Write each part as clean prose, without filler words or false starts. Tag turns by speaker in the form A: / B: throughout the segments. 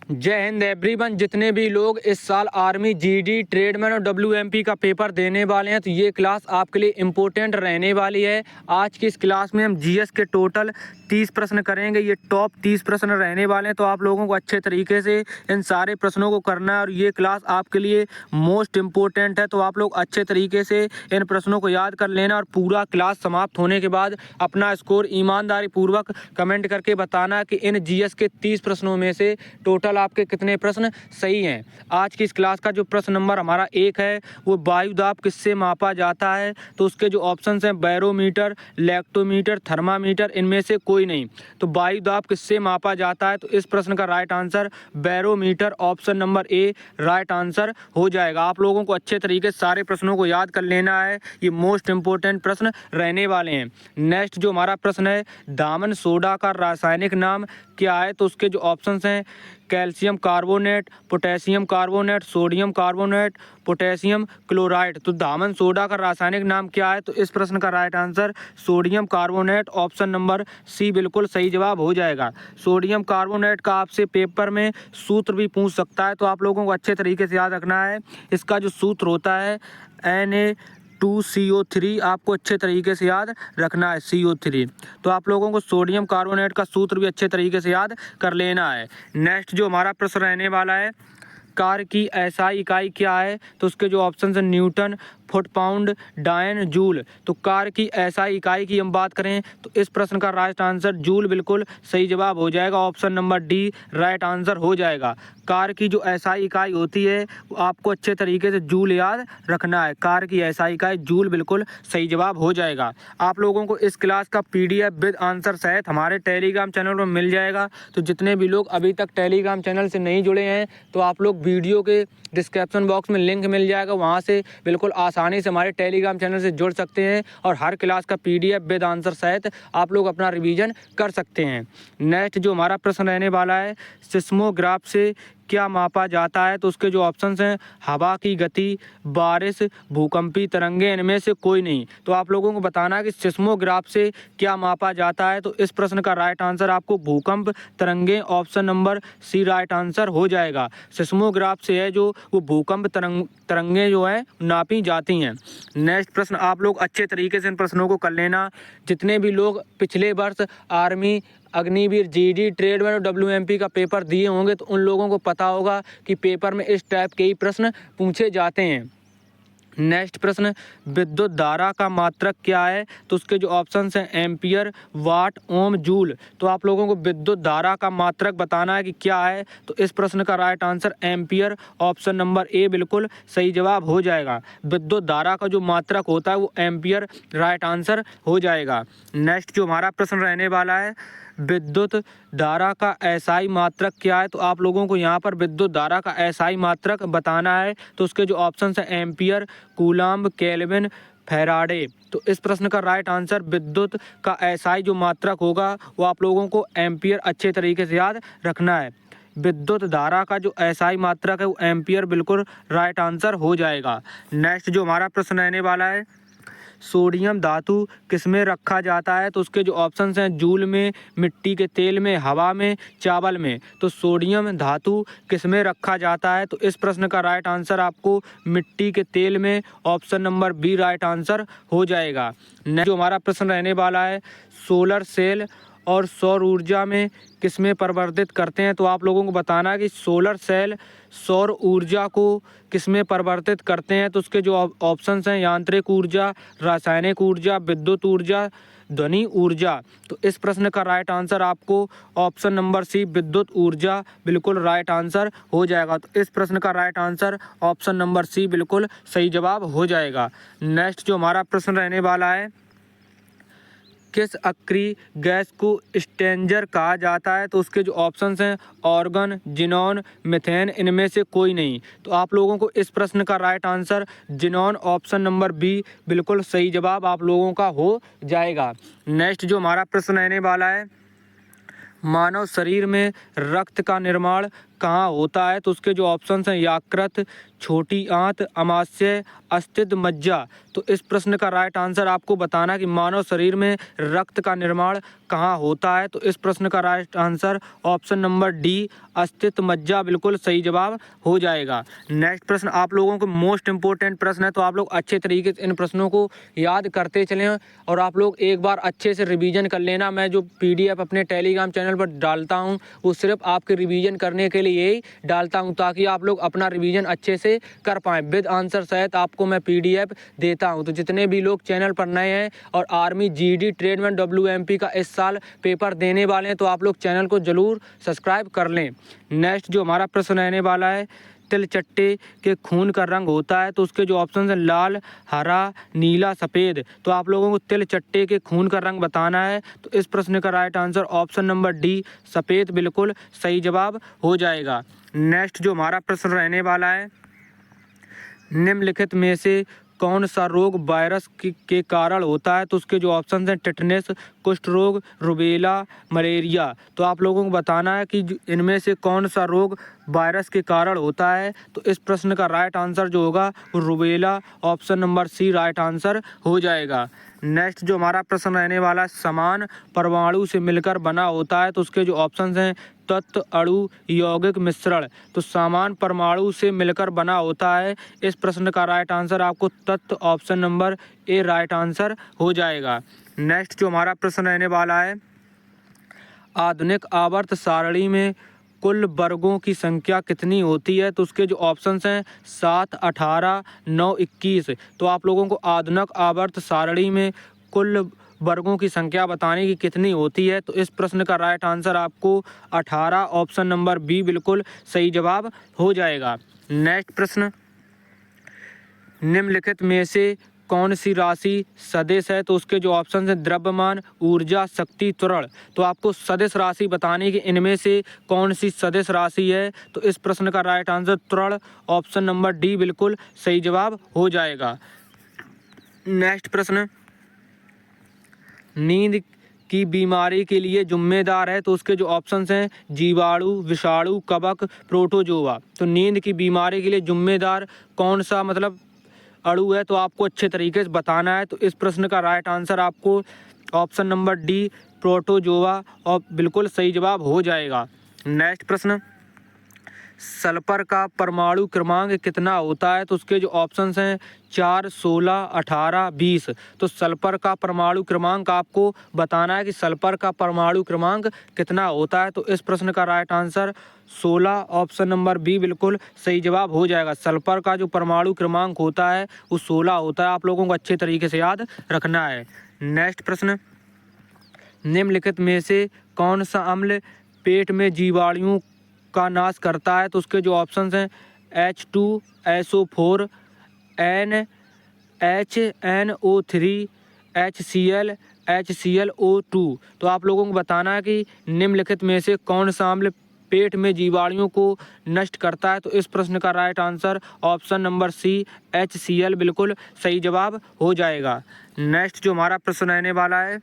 A: जय हिंद एवरीवन। जितने भी लोग इस साल आर्मी, जीडी, ट्रेडमैन और डब्ल्यूएमपी का पेपर देने वाले हैं तो ये क्लास आपके लिए इम्पोर्टेंट रहने वाली है। आज की इस क्लास में हम जीएस के टोटल 30 प्रश्न करेंगे। ये टॉप 30 प्रश्न रहने वाले हैं, तो आप लोगों को अच्छे तरीके से इन सारे प्रश्नों को करना है और ये क्लास आपके लिए मोस्ट इम्पोर्टेंट है। तो आप लोग अच्छे तरीके से इन प्रश्नों को याद कर लेना और पूरा क्लास समाप्त होने के बाद अपना स्कोर ईमानदारी पूर्वक कमेंट करके बताना कि इन जीएस के 30 प्रश्नों में से टोटल आपके कितने प्रश्न सही हैं। आज की इस क्लास का जो प्रश्न नंबर हमारा 1 है वो वायु दाब किससे मापा जाता है। तो उसके जो ऑप्शंस हैं बैरोमीटर, लैक्टोमीटर, थर्मामीटर, इनमें से कोई नहीं। तो वायु दाब किससे मापा जाता है, तो इस प्रश्न का right answer barometer, option number ए राइट आंसर हो जाएगा। आप लोगों को अच्छे तरीके से सारे प्रश्नों को याद कर लेना है, ये मोस्ट इंपोर्टेंट प्रश्न रहने वाले हैं। नेक्स्ट जो हमारा प्रश्न है, दामन सोडा का रासायनिक नाम क्या है। तो उसके जो ऑप्शंस हैं calcium carbonate, potassium carbonate, sodium carbonate, potassium chloride. तो दामन सोडा का रासायनिक नाम क्या है, तो इस प्रश्न का right answer sodium carbonate, option number C बिल्कुल सही जवाब हो जाएगा। सोडियम कार्बोनेट का आपसे पेपर में सूत्र भी पूछ सकता है, तो आप लोगों को अच्छे तरीके से याद रखना है। इसका जो सूत्र होता है Na2CO3, आपको अच्छे तरीके से याद रखना है CO3। तो आप लोगों को सोडियम कार्बोनेट का सूत्र भी अच्छे तरीके से याद कर लेना है। नेक्स्ट जो हमारा प्रश्न रहने वाला है, कार की एसआई इकाई क्या है। तो उसके जो ऑप्शन है न्यूटन, फुट पाउंड, डायन, जूल। तो कार की एसआई इकाई की हम बात करें तो इस प्रश्न का राइट आंसर जूल बिल्कुल सही जवाब हो जाएगा। Option number D right answer हो जाएगा। कार की जो एसआई इकाई होती है वो आपको अच्छे तरीके से जूल याद रखना है। कार की एसआई इकाई जूल बिल्कुल सही जवाब हो जाएगा। आप लोगों को इस क्लास का पीडीएफ विद आंसर सहित हमारे टेलीग्राम चैनल पर मिल जाएगा। तो जितने भी लोग अभी तक टेलीग्राम चैनल से नहीं जुड़े हैं तो आप लोग वीडियो के डिस्क्रिप्शन बॉक्स में लिंक मिल जाएगा, वहाँ से बिल्कुल आसानी से हमारे टेलीग्राम चैनल से जुड़ सकते हैं और हर क्लास का पीडीएफ विद आंसर सहित आप लोग अपना रिवीजन कर सकते हैं। नेक्स्ट जो हमारा प्रश्न रहने वाला है, सिस्मोग्राफ से क्या मापा जाता है। तो उसके जो ऑप्शंस हैं हवा की गति, बारिश, भूकंपी तरंगे, इनमें से कोई नहीं। तो आप लोगों को बताना है कि सिस्मोग्राफ से क्या मापा जाता है। तो इस प्रश्न का राइट आंसर आपको भूकंप तरंगे, option number C right answer हो जाएगा। सिस्मोग्राफ से है जो वो भूकंप तरंगे जो है नापी जाती हैं। नेक्स्ट प्रश्न आप लोग अच्छे तरीके से इन प्रश्नों को कर लेना। जितने भी लोग पिछले वर्ष आर्मी, अग्निवीर, जीडी, ट्रेडमैन और डब्ल्यूएमपी का पेपर दिए होंगे तो उन लोगों को पता होगा कि पेपर में इस टाइप के ही प्रश्न पूछे जाते हैं। नेक्स्ट प्रश्न, विद्युत धारा का मात्रक क्या है। तो उसके जो ऑप्शंस हैं एम्पियर, वाट, ओम, जूल। तो आप लोगों को विद्युत धारा का मात्रक बताना है कि क्या है। तो इस प्रश्न का right answer ampere, option number A बिल्कुल सही जवाब हो जाएगा। विद्युत धारा का जो मात्रक होता है वो एम्पियर राइट आंसर हो जाएगा। नेक्स्ट जो हमारा प्रश्न रहने वाला है, विद्युत धारा का एसआई मात्रक क्या है। तो आप लोगों को यहाँ पर विद्युत धारा का एसआई मात्रक बताना है। तो उसके जो ऑप्शन हैं एम्पियर, कूलाम्ब, केल्विन, फैराडे। तो इस प्रश्न का राइट आंसर विद्युत का एसआई जो मात्रक होगा वो आप लोगों को एम्पियर अच्छे तरीके से याद रखना है। विद्युत धारा का जो एसआई मात्रक है वो एम्पियर बिल्कुल राइट आंसर हो जाएगा। नेक्स्ट जो हमारा प्रश्न रहने वाला है, सोडियम धातु किसमें रखा जाता है। तो उसके जो ऑप्शंस हैं जूल में, मिट्टी के तेल में, हवा में, चावल में। तो सोडियम धातु किसमें रखा जाता है। तो इस प्रश्न का राइट आंसर आपको मिट्टी के तेल में, option number B right answer हो जाएगा। नेक्स्ट जो हमारा प्रश्न रहने वाला है, सोलर सेल और सौर ऊर्जा में किसमें परिवर्तित करते हैं। तो आप लोगों को बताना है कि सोलर सेल सौर ऊर्जा को किसमें परिवर्तित करते हैं। तो उसके जो ऑप्शंस हैं यांत्रिक ऊर्जा, रासायनिक ऊर्जा, विद्युत ऊर्जा, ध्वनि ऊर्जा। तो इस प्रश्न का राइट आंसर आपको ऑप्शन नंबर सी विद्युत ऊर्जा बिल्कुल राइट आंसर हो जाएगा। तो इस प्रश्न का right answer option number C बिल्कुल सही जवाब हो जाएगा। नेक्स्ट जो हमारा प्रश्न रहने वाला है, किस अक्रिय गैस को स्ट्रेंजर कहा जाता है। तो उसके जो ऑप्शंस हैं ऑर्गन, जिनॉन, मीथेन, इनमें से कोई नहीं। तो आप लोगों को इस प्रश्न का right answer xenon, option number B बिल्कुल सही जवाब आप लोगों का हो जाएगा। नेक्स्ट जो हमारा प्रश्न रहने वाला है, मानव शरीर में रक्त का निर्माण कहाँ होता है? तो उसके जो ऑप्शन हैं यकृत, छोटी आंत, अमाशय, अस्थिद मज्जा। तो इस प्रश्न का राइट आंसर आपको बताना कि मानव शरीर में रक्त का निर्माण कहाँ होता है? तो इस प्रश्न का right answer option number D, अस्थिद मज्जा बिल्कुल सही जवाब हो जाएगा। नेक्स्ट प्रश्न आप लोगों को मोस्ट इंपॉर्टेंट प्रश्न है, तो आप लोग अच्छे तरीके से इन प्रश्नों को याद करते चलें और आप लोग एक बार अच्छे से रिवीजन कर लेना। मैं जो PDF अपने टेलीग्राम चैनल पर डालता हूं वो सिर्फ आपके रिवीजन करने के लिए ही डालता हूं, ताकि आप लोग अपना रिवीजन अच्छे से कर पाएँ। विद आंसर सहित आपको मैं PDF देता हूं। तो जितने भी लोग चैनल पर नए हैं और आर्मी, GD, ट्रेडमैन, WMP का इस साल पेपर देने वाले हैं, तो आप लोग चैनल को ज़रूर सब्सक्राइब कर लें। नेक्स्ट जो हमारा प्रश्न रहने वाला है, तिलचट्टे के खून का रंग होता है? तो उसके जो ऑप्शन हैं लाल, हरा, नीला, सफ़ेद। तो आप लोगों को तिलचट्टे के खून का रंग बताना है। तो इस प्रश्न का right answer option number D, सफ़ेद बिल्कुल सही जवाब हो जाएगा। नेक्स्ट जो हमारा प्रश्न रहने वाला है, निम्नलिखित में से कौन सा रोग वायरस के कारण होता है? तो उसके जो ऑप्शन हैं टिटनेस, कुष्ठ रोग, रुबेला, मलेरिया। तो आप लोगों को बताना है कि इनमें से कौन सा रोग वायरस के कारण होता है। तो इस प्रश्न का राइट आंसर जो होगा वो rubella, option number C right answer हो जाएगा। नेक्स्ट जो हमारा प्रश्न रहने वाला है, समान परमाणु से मिलकर बना होता है? तो उसके जो ऑप्शन हैं तत्व, अणु, यौगिक, मिश्रण। तो समान परमाणु से मिलकर बना होता है। इस प्रश्न का राइट आंसर आपको तत्व, ऑप्शन नंबर ए राइट आंसर हो जाएगा। नेक्स्ट जो हमारा प्रश्न रहने वाला है, आधुनिक आवर्त सारणी में कुल वर्गों की संख्या कितनी होती है? तो उसके जो ऑप्शंस हैं 7, 18, 9, 21। तो आप लोगों को आधुनिक आवर्त सारणी में कुल वर्गों की संख्या बताने की कितनी होती है? तो इस प्रश्न का राइट आंसर आपको 18, ऑप्शन नंबर बी बिल्कुल सही जवाब हो जाएगा। नेक्स्ट प्रश्न, निम्नलिखित में से कौन सी राशि सदिश है? तो उसके जो ऑप्शन हैं द्रव्यमान, ऊर्जा, शक्ति, त्वरण। तो आपको सदिश राशि बताने की इनमें से कौन सी सदिश राशि है? तो इस प्रश्न का राइट आंसर त्वरण, ऑप्शन नंबर डी बिल्कुल सही जवाब हो जाएगा। नेक्स्ट प्रश्न, नींद की बीमारी के लिए जिम्मेदार है? तो उसके जो ऑप्शंस हैं जीवाणु, विषाणु, कवक, प्रोटोजोआ। तो नींद की बीमारी के लिए जिम्मेदार कौन सा मतलब अणु है? तो आपको अच्छे तरीके से बताना है। तो इस प्रश्न का राइट आंसर आपको ऑप्शन नंबर डी, प्रोटोजोआ और बिल्कुल सही जवाब हो जाएगा। नेक्स्ट प्रश्न, सल्फर का परमाणु क्रमांक कितना होता है? तो उसके जो ऑप्शंस हैं 4, 16, 18, 20। तो सल्फर का परमाणु क्रमांक आपको बताना है कि सल्फर का परमाणु क्रमांक कितना होता है। तो इस प्रश्न का right answer 16, option number B बिल्कुल सही जवाब हो जाएगा। सल्फर का जो परमाणु क्रमांक होता है वो 16 होता है। आप लोगों को अच्छे तरीके से याद रखना है। नेक्स्ट प्रश्न, निम्नलिखित में से कौन सा अम्ल पेट में जीवाणुओं का नाश करता है? तो उसके जो ऑप्शंस हैं H2SO4, NHNO3, HCl, HClO2। तो आप लोगों को बताना है कि निम्नलिखित में से कौन सा अम्ल पेट में जीवाणुओं को नष्ट करता है। तो इस प्रश्न का right answer option number C, HCl बिल्कुल सही जवाब हो जाएगा। नेक्स्ट जो हमारा प्रश्न रहने वाला है,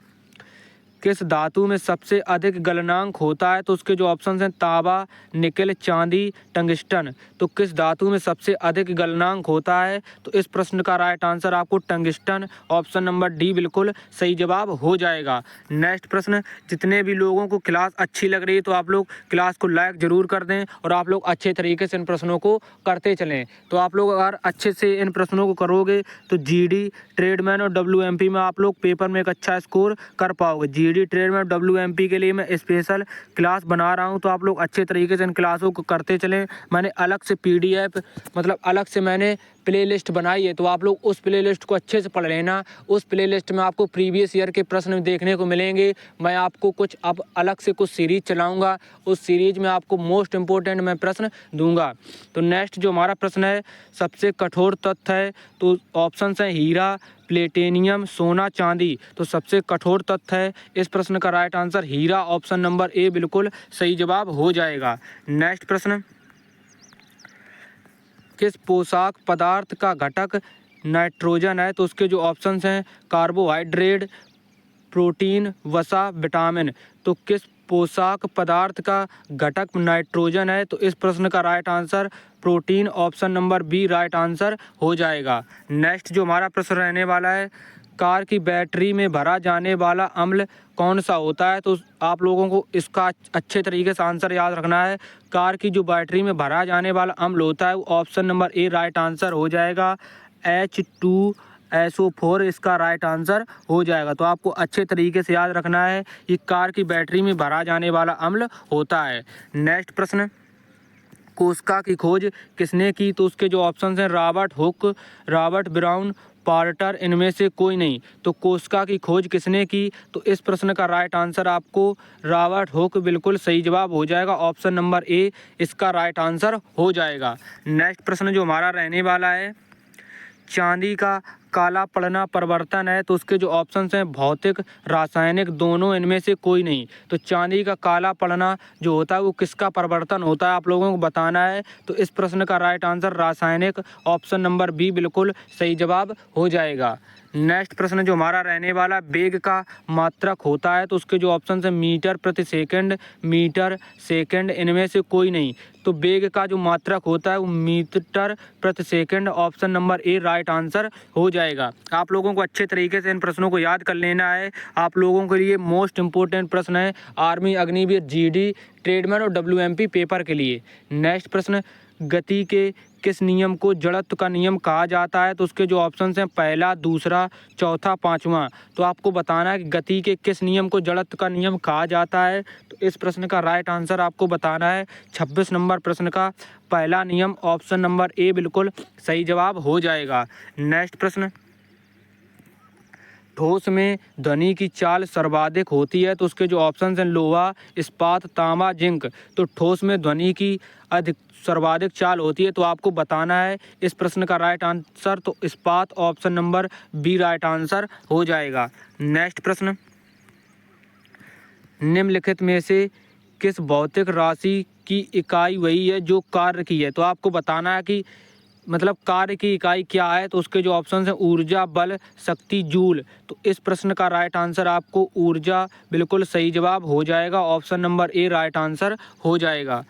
A: किस धातु में सबसे अधिक गलनांक होता है? तो उसके जो ऑप्शंस हैं तांबा, निकेल, चांदी, टंगस्टन। तो किस धातु में सबसे अधिक गलनांक होता है? तो इस प्रश्न का राइट आंसर आपको टंगस्टन, ऑप्शन नंबर डी बिल्कुल सही जवाब हो जाएगा। नेक्स्ट प्रश्न, जितने भी लोगों को क्लास अच्छी लग रही है तो आप लोग क्लास को लाइक ज़रूर कर दें और आप लोग अच्छे तरीके से इन प्रश्नों को करते चलें। तो आप लोग अगर अच्छे से इन प्रश्नों को करोगे तो GD, ट्रेडमैन और WMP में आप लोग पेपर में एक अच्छा स्कोर कर पाओगे। GD, ट्रेडमैन, WMP के लिए मैं स्पेशल क्लास बना रहा हूं, तो आप लोग अच्छे तरीके से इन क्लासों को करते चलें। मैंने अलग से PDF मतलब अलग से मैंने प्लेलिस्ट बनाई है, तो आप लोग उस प्लेलिस्ट को अच्छे से पढ़ लेना। उस प्लेलिस्ट में आपको प्रीवियस ईयर के प्रश्न देखने को मिलेंगे। मैं आपको कुछ अब अलग से कुछ सीरीज चलाऊंगा, उस सीरीज में आपको मोस्ट इम्पोर्टेंट मैं प्रश्न दूंगा। तो नेक्स्ट जो हमारा प्रश्न है, सबसे कठोर तत्व है? तो ऑप्शंस हैं हीरा, प्लेटिनियम, सोना, चांदी। तो सबसे कठोर तत्व है, इस प्रश्न का राइट आंसर हीरा, ऑप्शन नंबर ए बिल्कुल सही जवाब हो जाएगा। नेक्स्ट प्रश्न, किस पोषक पदार्थ का घटक नाइट्रोजन है? तो उसके जो ऑप्शंस हैं कार्बोहाइड्रेट, प्रोटीन, वसा, विटामिन। तो किस पोषक पदार्थ का घटक नाइट्रोजन है। तो इस प्रश्न का right answer protein, option number B right answer हो जाएगा। नेक्स्ट जो हमारा प्रश्न रहने वाला है, कार की बैटरी में भरा जाने वाला अम्ल कौन सा होता है? तो आप लोगों को इसका अच्छे तरीके से आंसर याद रखना है। कार की जो बैटरी में भरा जाने वाला अम्ल होता है वो ऑप्शन नंबर ए राइट आंसर हो जाएगा। H2SO4 इसका राइट आंसर हो जाएगा। तो आपको अच्छे तरीके से याद रखना है, ये कार की बैटरी में भरा जाने वाला अम्ल होता है। नेक्स्ट प्रश्न, कोशिका की खोज किसने की? तो उसके जो ऑप्शन हैं रॉबर्ट हुक, रॉबर्ट ब्राउन, पार्टर, इनमें से कोई नहीं। तो कोशिका की खोज किसने की? तो इस प्रश्न का राइट आंसर आपको रॉबर्ट हुक बिल्कुल सही जवाब हो जाएगा। ऑप्शन नंबर ए इसका राइट आंसर हो जाएगा। नेक्स्ट प्रश्न जो हमारा रहने वाला है, चांदी का काला पड़ना परिवर्तन है। तो उसके जो ऑप्शंस हैं भौतिक, रासायनिक, दोनों, इनमें से कोई नहीं। तो चांदी का काला पड़ना जो होता है वो किसका परिवर्तन होता है, आप लोगों को बताना है। तो इस प्रश्न का राइट आंसर रासायनिक, ऑप्शन नंबर बी बिल्कुल सही जवाब हो जाएगा। नेक्स्ट प्रश्न जो हमारा रहने वाला, वेग का मात्रक होता है। तो उसके जो ऑप्शन हैं मीटर प्रति सेकंड, मीटर, सेकंड, इनमें से कोई नहीं। तो वेग का जो मात्रक होता है वो मीटर प्रति सेकंड, ऑप्शन नंबर ए राइट आंसर हो जाएगा। आप लोगों को अच्छे तरीके से इन प्रश्नों को याद कर लेना है। आप लोगों के लिए मोस्ट इंपॉर्टेंट प्रश्न है आर्मी, अग्निवीर, जीडी, ट्रेडमैन और WMP पेपर के लिए। नेक्स्ट प्रश्न, गति के किस नियम को जड़त्व का नियम कहा जाता है? तो उसके जो ऑप्शंस हैं पहला, दूसरा, चौथा, पांचवा। तो आपको बताना है कि गति के किस नियम को जड़त्व का नियम कहा जाता है। तो इस प्रश्न का राइट आंसर आपको बताना है 26 नंबर प्रश्न का पहला नियम, ऑप्शन नंबर ए बिल्कुल सही जवाब हो जाएगा। नेक्स्ट प्रश्न, ठोस में ध्वनि की चाल सर्वाधिक होती है। तो उसके जो ऑप्शन हैं लोहा, इस्पात, तांबा, जिंक। तो ठोस में ध्वनि की सर्वाधिक चाल होती है। तो आपको बताना है इस प्रश्न का राइट आंसर। तो इस्पात, option number B right answer हो जाएगा। नेक्स्ट प्रश्न, निम्नलिखित में से किस भौतिक राशि की इकाई वही है जो कार्य की है? तो आपको बताना है कि मतलब कार्य की इकाई क्या है। तो उसके जो ऑप्शन हैं ऊर्जा, बल, शक्ति, जूल। तो इस प्रश्न का राइट आंसर आपको ऊर्जा बिल्कुल सही जवाब हो जाएगा। ऑप्शन नंबर ए राइट आंसर हो जाएगा।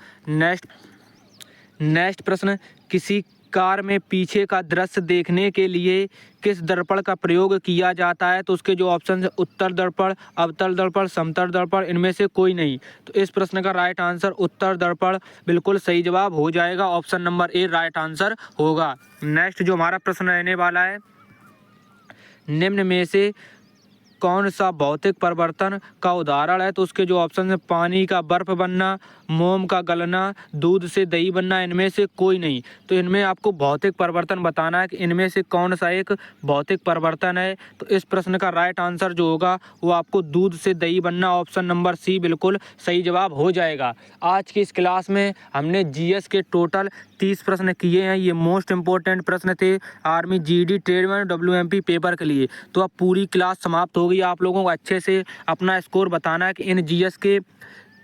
A: नेक्स्ट प्रश्न, किसी कार में पीछे का दृश्य देखने के लिए किस दर्पण का प्रयोग किया जाता है? तो उसके जो ऑप्शन है उत्तर दर्पण, अवतल दर्पण, समतल दर्पण, इनमें से कोई नहीं। तो इस प्रश्न का राइट आंसर उत्तर दर्पण बिल्कुल सही जवाब हो जाएगा। ऑप्शन नंबर ए राइट आंसर होगा। नेक्स्ट जो हमारा प्रश्न रहने वाला है, निम्न में से कौन सा भौतिक परिवर्तन का उदाहरण है? तो उसके जो ऑप्शन है पानी का बर्फ बनना, मोम का गलना, दूध से दही बनना, इनमें से कोई नहीं। तो इनमें आपको भौतिक परिवर्तन बताना है कि इनमें से कौन सा एक भौतिक परिवर्तन है। तो इस प्रश्न का राइट आंसर जो होगा वो आपको दूध से दही बनना, ऑप्शन नंबर सी बिल्कुल सही जवाब हो जाएगा। आज की इस क्लास में हमने GS के टोटल 30 प्रश्न किए हैं। ये मोस्ट इंपॉर्टेंट प्रश्न थे army, GD, tradesman, WMP paper के लिए। तो अब पूरी क्लास समाप्त हो गई। आप लोगों को अच्छे से अपना स्कोर बताना है कि इन GS के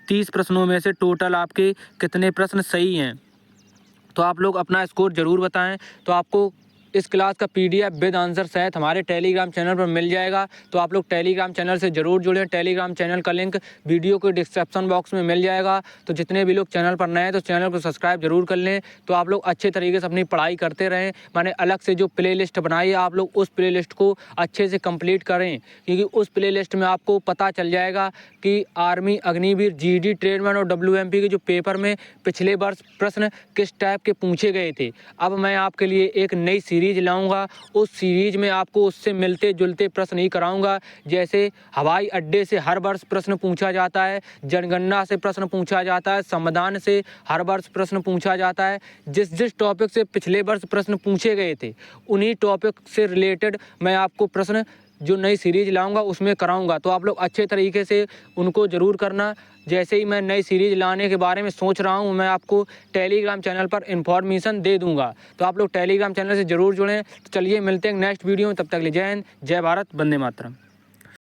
A: 30 प्रश्नों में से टोटल आपके कितने प्रश्न सही हैं। तो आप लोग अपना स्कोर ज़रूर बताएं। तो आपको इस क्लास का PDF विद आंसर सहित हमारे टेलीग्राम चैनल पर मिल जाएगा। तो आप लोग टेलीग्राम चैनल से ज़रूर जुड़ें। टेलीग्राम चैनल का लिंक वीडियो के डिस्क्रिप्शन बॉक्स में मिल जाएगा। तो जितने भी लोग चैनल पर नए हैं तो चैनल को सब्सक्राइब जरूर कर लें। तो आप लोग अच्छे तरीके से अपनी पढ़ाई करते रहें। मैंने अलग से जो प्लेलिस्ट बनाई है आप लोग उस प्लेलिस्ट को अच्छे से कंप्लीट करें, क्योंकि उस प्लेलिस्ट में आपको पता चल जाएगा कि आर्मी, अग्निवीर, GD, ट्रेडमैन और WMP के जो पेपर में पिछले वर्ष प्रश्न किस टाइप के पूछे गए थे। अब मैं आपके लिए एक नई सीरीज लाऊंगा। उस सीरीज में आपको उससे मिलते जुलते प्रश्न ही कराऊंगा। जैसे हवाई अड्डे से हर वर्ष प्रश्न पूछा जाता है, जनगणना से प्रश्न पूछा जाता है, संविधान से हर वर्ष प्रश्न पूछा जाता है। जिस जिस टॉपिक से पिछले वर्ष प्रश्न पूछे गए थे उन्हीं टॉपिक से रिलेटेड मैं आपको प्रश्न जो नई सीरीज लाऊंगा उसमें कराऊंगा। तो आप लोग अच्छे तरीके से उनको ज़रूर करना। जैसे ही मैं नई सीरीज लाने के बारे में सोच रहा हूं मैं आपको टेलीग्राम चैनल पर इन्फॉर्मेशन दे दूंगा। तो आप लोग टेलीग्राम चैनल से ज़रूर जुड़ें। तो चलिए मिलते हैं नेक्स्ट वीडियो में। तब तक के लिए जय हिंद, जय भारत, वंदे मातरम।